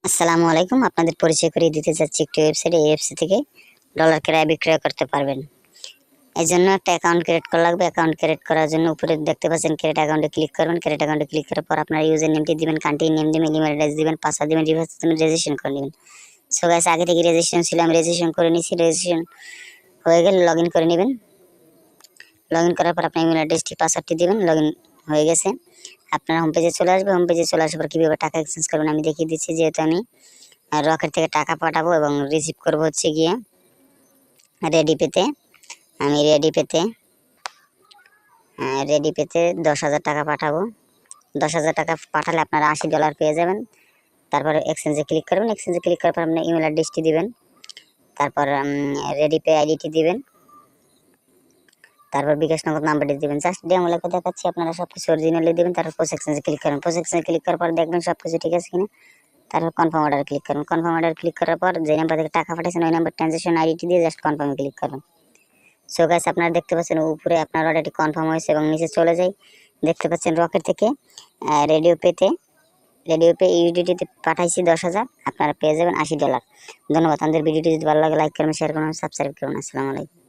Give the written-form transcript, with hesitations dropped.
আসসালামু আলাইকুম। আপনাদের পরিচয় করিয়ে দিতে যাচ্ছি একটি ওয়েবসাইট। এই ওয়েবসাইট থেকে ডলার ক্রয় বিক্রয় করতে পারবেন। এই জন্য একটা অ্যাকাউন্ট ক্রিয়েট করা লাগবে। অ্যাকাউন্ট ক্রিয়েট করার জন্য উপরে দেখতে পাচ্ছেন ক্রিয়েট অ্যাকাউন্টে ক্লিক করবেন। ক্রিয়েট অ্যাকাউন্টে ক্লিক করার পর আপনার ইউজার নেমটি দিবেন, কান্ট্রি নেম দিবেন, ইমেল অ্যাড্রেস দিবেন, পাসওয়ার্ড দিবেন, রিভার্স দিবেন, রেজিস্ট্রেশন করে নেবেন। সো গাইস, আগে থেকে রেজিস্ট্রেশন ছিল, আমি রেজিস্ট্রেশন করে নিয়েছি। রেজিস্ট্রেশন হয়ে গেলে লগইন করে নেবেন। লগইন করার পর আপনার ইমেল অ্যাড্রেসটি পাসওয়ার্ডটি দিবেন। লগইন হয়ে গেছে। আপনার হোম পেজে চলে আসবে। হোম পেজে চলে আসার পর কীভাবে টাকা এক্সচেঞ্জ করবেন আমি দেখিয়ে দিচ্ছি। যেহেতু আমি রকেট থেকে টাকা পাঠাবো এবং রিসিভ করব হচ্ছে গিয়ে রেডি পেতে। আমি রেডি পেতে 10,000 টাকা পাঠাবো। 10,000 টাকা পাঠালে আপনারা $80 পেয়ে যাবেন। তারপর এক্সচেঞ্জে ক্লিক করবেন। এক্সচেঞ্জে ক্লিক করার পর আপনার ইমেল অ্যাড্রেসটি দিবেন। তারপর রেডি পে আইডিটি দিবেন। তারপর বিকাশ নগদ নাম্বারটি দিবেন। জাস্ট ডেমো লেখা দেখাচ্ছি, আপনারা সব কিছু অরিজিনালি দিবেন। তারপর পোস্ট এক্সচেঞ্জে ক্লিক করবেন। পোস্ট এক্সচেঞ্জে ক্লিক করার পর দেখবেন সব কিছু ঠিক আছে কিনা। তারপর কনফার্ম অর্ডার ক্লিক করবেন। কনফার্ম অর্ডার ক্লিক করার পর যে নাম্বার থেকে টাকা পাঠিয়েছেন ওই নাম্বার ট্রানজ্যাকশন আইডিটি দিয়ে জাস্ট কনফার্মে ক্লিক করবেন। সো গাইস, আপনারা দেখতে পাচ্ছেন উপরে আপনার অর্ডারটি কনফার্ম হয়েছে এবং নিচে চলে যায়। দেখতে পাচ্ছেন রকেট থেকে রেডিও পে ইউডিটিতে পাঠাইছি 10,000, আপনারা পেয়ে যাবেন $80। ধন্যবাদ। আমাদের ভিডিওটি যদি ভালো লাগে লাইক করবেন, শেয়ার করবেন, সাবস্ক্রাইব করবেন। আসসালামু আলাইকুম।